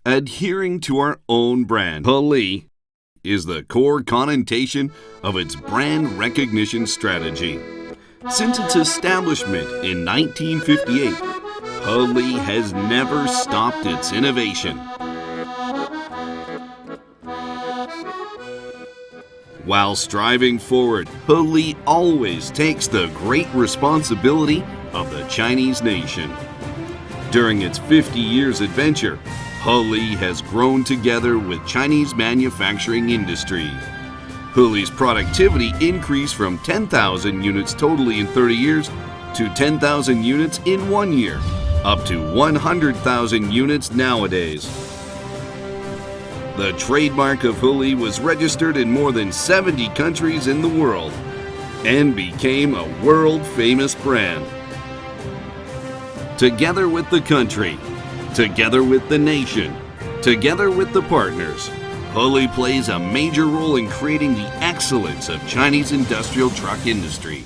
Adhering to our own brand, HELI is the core connotation of its brand recognition strategy. Since its establishment in 1958, HELI has never stopped its innovation. While striving forward, HELI always takes the great responsibility of the Chinese nation. During its 50 years adventure, HELI has grown together with Chinese manufacturing industry. HELI's productivity increased from 10,000 units totally in 30 years to 10,000 units in 1 year, up to 100,000 units nowadays. The trademark of HELI was registered in more than 70 countries in the world and became a world-famous brand. Together with the country, together with the nation, together with the partners, HELI plays a major role in creating the excellence of Chinese industrial truck industry.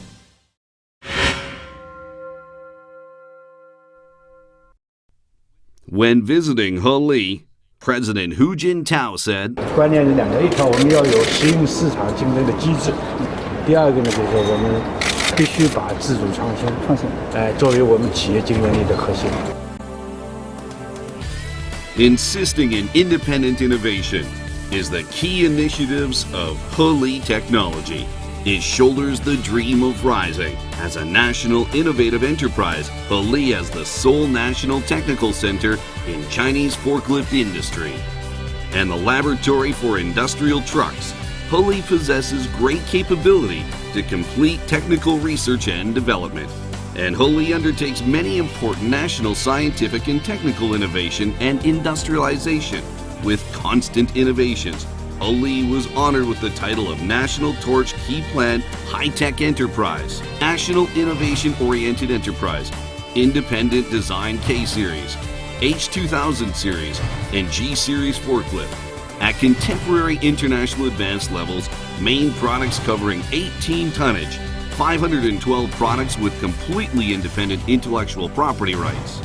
When visiting HELI, President Hu Jintao said, 观念是两个，一条我们要有适应市场竞争的机制，第二个呢就是说我们必须把自主创新作为我们企业竞争力的核心。 Insisting in independent innovation is the key initiatives of HELI Technology. It shoulders the dream of rising. As a national innovative enterprise, HELI as the sole national technical center in Chinese forklift industry. And the laboratory for industrial trucks, HELI possesses great capability to complete technical research and development. And HELI undertakes many important national scientific and technical innovation and industrialization with constant innovations. HELI was honored with the title of National Torch Key Plan High-Tech Enterprise, National Innovation-Oriented Enterprise, Independent Design K-Series, H2000 Series, and G-Series Forklift. At contemporary international advanced levels, main products covering 18 tonnage, 512 products with completely independent intellectual property rights.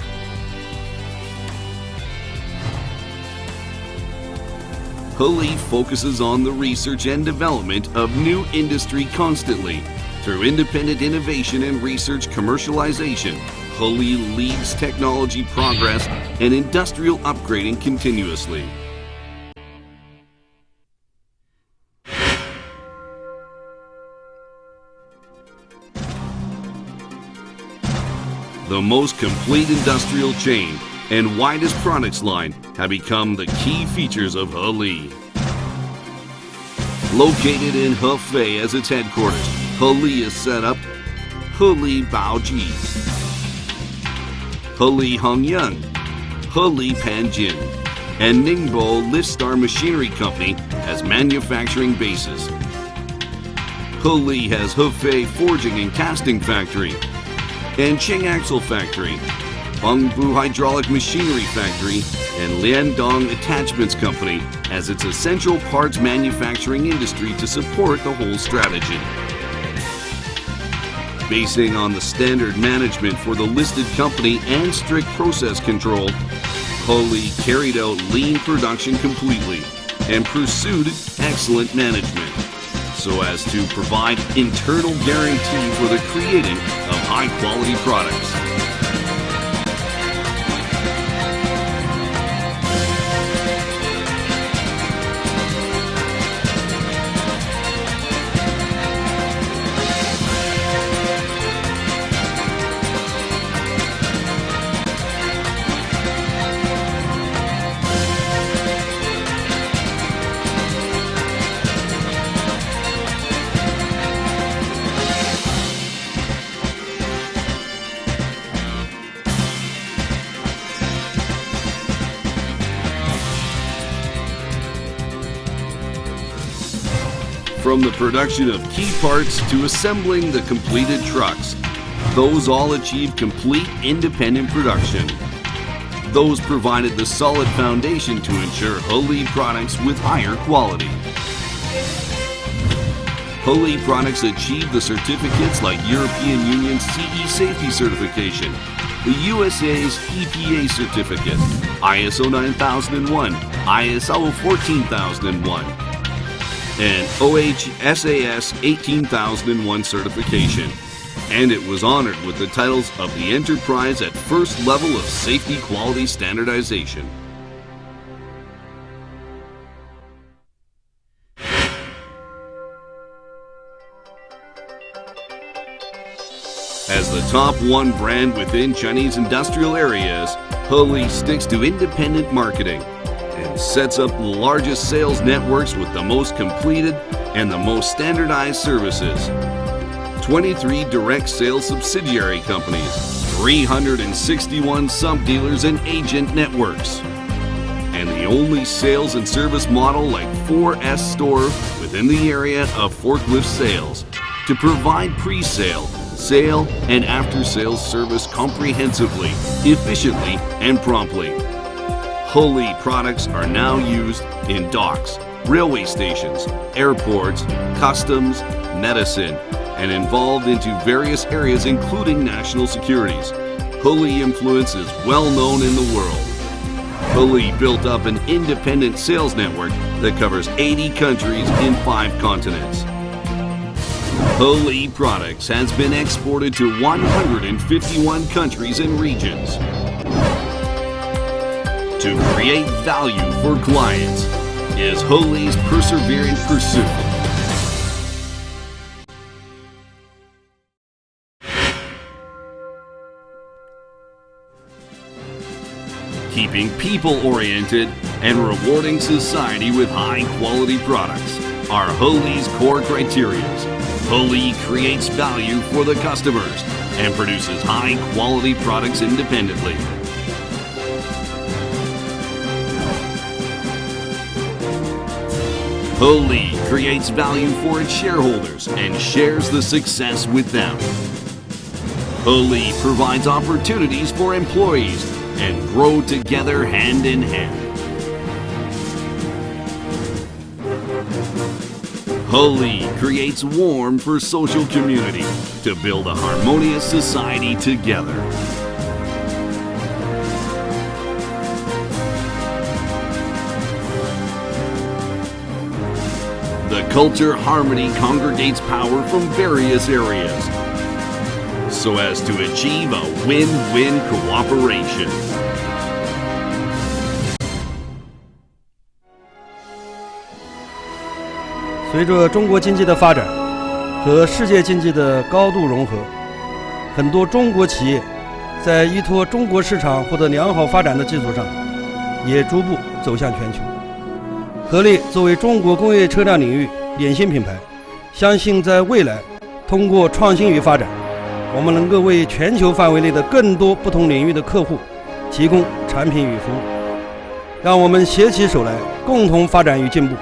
HELI focuses on the research and development of new industry constantly. Through independent innovation and research commercialization, HELI leads technology progress and industrial upgrading continuously. The most complete industrial chain and widest products line have become the key features of HELI. Located in Hefei as its headquarters, HELI is set up HELI Baoji, HELI Hongyang, HELI Panjin, and Ningbo Liftstar Machinery Company as manufacturing bases. HELI has Hefei Forging and Casting Factory, and Qing Axle Factory, Hongbu Hydraulic Machinery Factory, and Liandong Attachments Company as its essential parts manufacturing industry to support the whole strategy. Basing on the standard management for the listed company and strict process control, HELI carried out lean production completely and pursued excellent management, so as to provide internal guarantee for the creating of high-quality products. From the production of key parts to assembling the completed trucks, those all achieved complete independent production. Those provided the solid foundation to ensure HELI products with higher quality. HELI products achieved the certificates like European Union CE safety certification, the USA's EPA certificate, ISO 9001, ISO 14001, and OHSAS 18001 certification. And it was honored with the titles of the Enterprise at First Level of Safety Quality Standardization. As the top one brand within Chinese industrial areas, HELI sticks to independent marketing and sets up the largest sales networks with the most completed and the most standardized services. 23 direct sales subsidiary companies, 361 sub-dealers and agent networks, and the only sales and service model like 4S store within the area of forklift sales to provide pre-sale, sale, and after-sales service comprehensively, efficiently, and promptly. HELI products are now used in docks, railway stations, airports, customs, medicine, and involved into various areas including national securities. HELI influence is well known in the world. HELI built up an independent sales network that covers 80 countries in 5 continents. HELI Products has been exported to 151 countries and regions. To create value for clients is HELI's persevering pursuit. Keeping people-oriented and rewarding society with high-quality products are HELI's core criteria. HELI creates value for the customers and produces high-quality products independently. HELI creates value for its shareholders and shares the success with them. HELI provides opportunities for employees and grow together hand in hand. HELI creates warmth for social community to build a harmonious society together. The culture harmony congregates power from various areas so as to achieve a win-win cooperation. 随着中国经济的发展和世界经济的高度融合，很多中国企业在依托中国市场获得良好发展的基础上，也逐步走向全球。HELI作为中国工业车辆领域典型品牌，相信在未来通过创新与发展，我们能够为全球范围内的更多不同领域的客户提供产品与服务。让我们携起手来，共同发展与进步。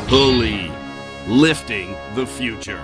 HELI, lifting the future.